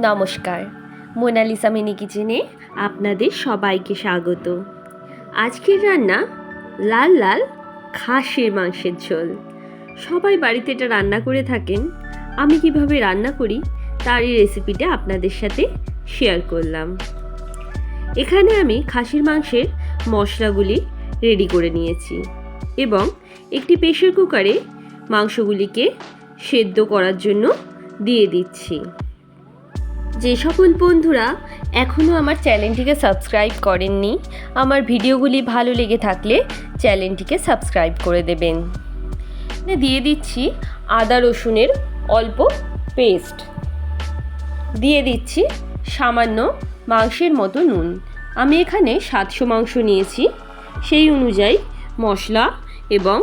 নমস্কার, Mona Lisa mini কিচেনে আপনাদের সবাইকে স্বাগত। আজকের রান্না লাল লাল খাসির মাংসের ঝোল। সবাই বাড়িতে এটা রান্না করে থাকেন। আমি কিভাবে রান্না করি তারই রেসিপিটা আপনাদের সাথে শেয়ার করলাম। এখানে আমি খাসির মাংসের মশলাগুলি রেডি করে নিয়েছি এবং একটি প্রেসার কুকারে মাংসগুলিকে সেদ্ধ করার জন্য দিয়ে দিচ্ছি। যে সকল বন্ধুরা এখনও আমার চ্যানেলটিকে সাবস্ক্রাইব করেননি, আমার ভিডিওগুলি ভালো লেগে থাকলে চ্যানেলটিকে সাবস্ক্রাইব করে দেবেন। দিয়ে দিচ্ছি আদা রসুনের অল্প পেস্ট, দিয়ে দিচ্ছি সামান্য মাংসের মতো নুন। আমি এখানে 700 মাংস নিয়েছি, সেই অনুযায়ী মশলা এবং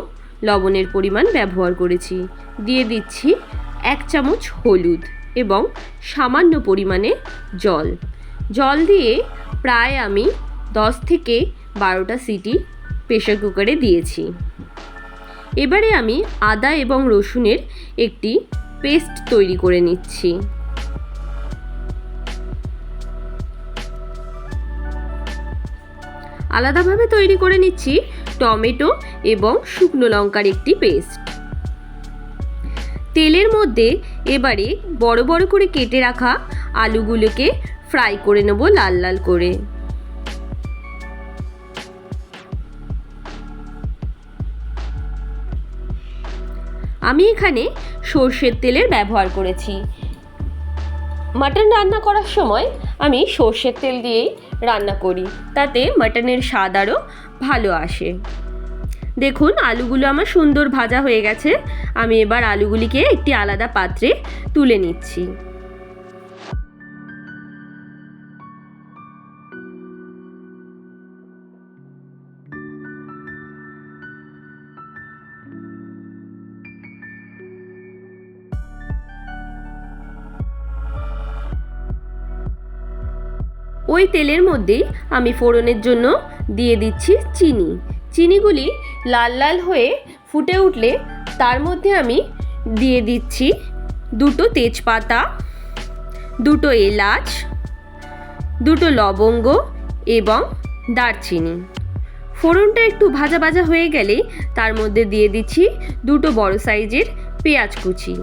লবণের পরিমাণ ব্যবহার করেছি। দিয়ে দিচ্ছি 1 চামচ হলুদ এবং সামান্য পরিমাণে জল দিয়ে প্রায় আমি 10 থেকে 12টা সিটি প্রেসার কুকারে দিয়েছি। এবারে আমি আদা এবং রসুনের একটি পেস্ট তৈরি করে নিচ্ছি। আলাদাভাবে তৈরি করে নিচ্ছি টমেটো এবং শুকনো লঙ্কার একটি পেস্ট। তেলের মধ্যে এবারে বড় বড় করে কেটে রাখা আলুগুলোকে ফ্রাই করে নেব লাল লাল করে। আমি এখানে সর্ষের তেলের ব্যবহার করেছি। মাটন রান্না করার সময় আমি সর্ষের তেল দিয়েই রান্না করি, তাতে মাটনের স্বাদ আরও ভালো আসে। দেখুন আলুগুলো আমার সুন্দর ভাজা হয়ে গেছে। আমি এবার আলুগুলিকে একটি আলাদা পাত্রে তুলে নিচ্ছি। ওই তেলের মধ্যেই আমি ফোড়নের জন্য দিয়ে দিচ্ছি চিনিগুলি লাল লাল হয়ে ফুটে উঠলে তার মধ্যে আমি দিয়ে দিচ্ছি 2টো তেজপাতা, 2টো এলাচ, 2টো লবঙ্গ এবং দারচিনি। ফোড়নটা একটু ভাজা ভাজা হয়ে গেলে তার মধ্যে দিয়ে দিচ্ছি 2টো বড় সাইজের পেঁয়াজ কুচি।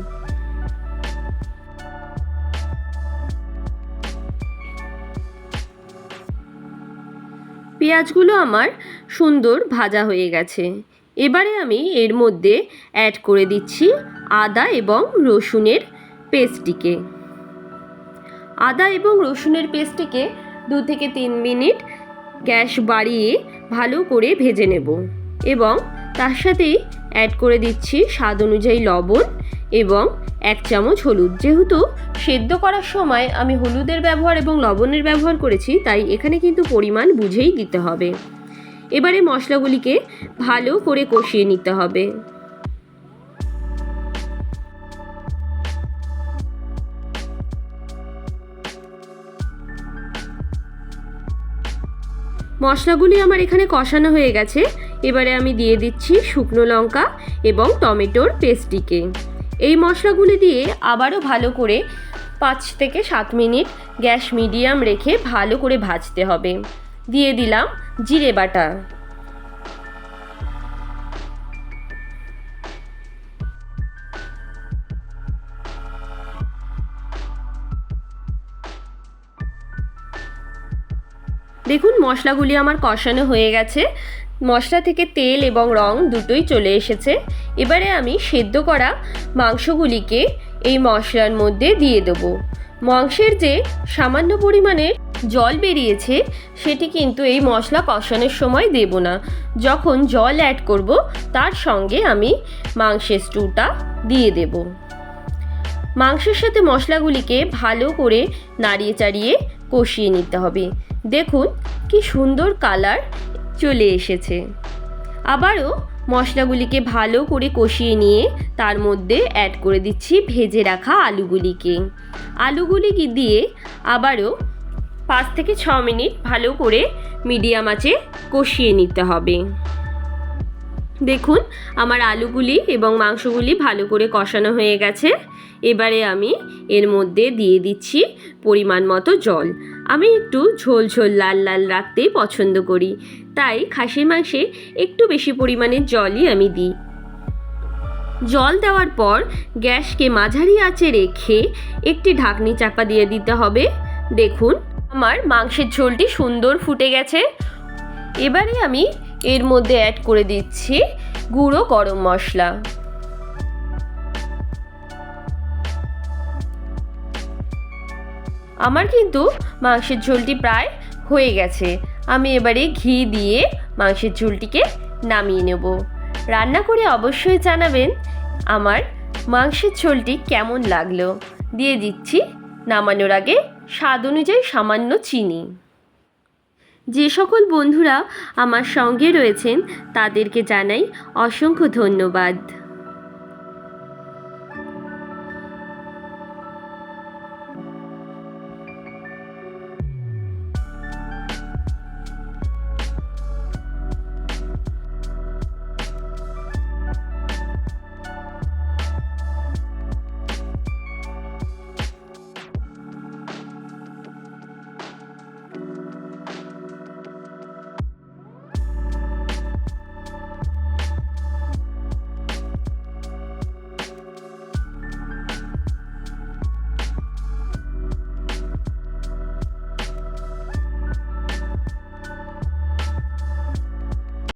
পেঁয়াজগুলো আমার সুন্দর ভাজা হয়ে গেছে। এবারে আমি এর মধ্যে অ্যাড করে দিচ্ছি আদা এবং রসুনের পেস্টটিকে। আদা এবং রসুনের পেস্টটিকে 2 থেকে 3 মিনিট গ্যাস বাড়িয়ে ভালো করে ভেজে নেব এবং তার সাথেই অ্যাড করে দিচ্ছি স্বাদ অনুযায়ী লবণ এবং 1 চামচ হলুদ। যেহেতু সেদ্ধ করার সময় আমি হলুদের ব্যবহার এবং লবণের ব্যবহার করেছি, তাই এখানে কিন্তু পরিমাণ বুঝেই দিতে হবে। এবারে মশলাগুলিকে ভালো করে কষিয়ে নিতে হবে। মশলাগুলি আমার এখানে কষানো হয়ে গেছে। এবারে আমি দিয়ে দিচ্ছি শুকনো লঙ্কা এবং টমেটোর পেস্টটিকে। এই মশলাগুলি দিয়ে আবারও ভালো করে 5 থেকে 7 মিনিট গ্যাস মিডিয়াম রেখে ভালো করে ভাজতে হবে। দিয়ে দিলাম জিরে বাটা। দেখুন মশলাগুলি আমার কষানো হয়ে গেছে। মশলা থেকে তেল এবং রং দুটোই চলে এসেছে। এবারে আমি সেদ্ধ করা মাংসগুলিকে এই মশলার মধ্যে দিয়ে দেব। মাংসের যে সামান্য পরিমাণে জল বেরিয়েছে সেটি কিন্তু এই মশলা কষানোর সময় দেব না। যখন জল অ্যাড করব তার সঙ্গে আমি মাংসের স্টুটা দিয়ে দেব। মাংসের সাথে মশলাগুলিকে ভালো করে নাড়িয়ে চাড়িয়ে কষিয়ে নিতে হবে। দেখুন কি সুন্দর কালার চলে এসেছে। আবারও মশলাগুলিকে ভালো করে কষিয়ে নিয়ে তার মধ্যে অ্যাড করে দিচ্ছি ভেজে রাখা আলুগুলি দিয়ে আবারও 5 থেকে 6 মিনিট ভালো করে মিডিয়াম আঁচে কষিয়ে নিতে হবে। দেখুন আমার আলুগুলি এবং মাংসগুলি ভালো করে কষানো হয়ে গেছে। এবারে আমি এর মধ্যে দিয়ে দিচ্ছি পরিমাণ মতো জল। আমি একটু ঝোল ঝোল লাল লাল রাখতেই পছন্দ করি, তাই খাসির মাংসে একটু বেশি পরিমাণের জলই আমি দিই। জল দেওয়ার পর গ্যাসকে মাঝারি আঁচে রেখে একটি ঢাকনি চাপা দিয়ে দিতে হবে। দেখুন আমার মাংসের ঝোলটি সুন্দর ফুটে গেছে। এবারে আমি এর মধ্যে অ্যাড করে দিচ্ছি গুঁড়ো গরম মশলা। আমার কিন্তু মাংসের ঝোলটি প্রায় হয়ে গেছে। আমি এবারে ঘি দিয়ে মাংসের ঝোলটিকে নামিয়ে নেব। রান্না করে অবশ্যই জানাবেন আমার মাংসের ঝোলটি কেমন লাগলো। দিয়ে দিচ্ছি নামানোর আগে স্বাদ অনুযায়ী সামান্য চিনি। যে সকল বন্ধুরা আমার সঙ্গে রয়েছেন তাদেরকে জানাই অসংখ্য ধন্যবাদ।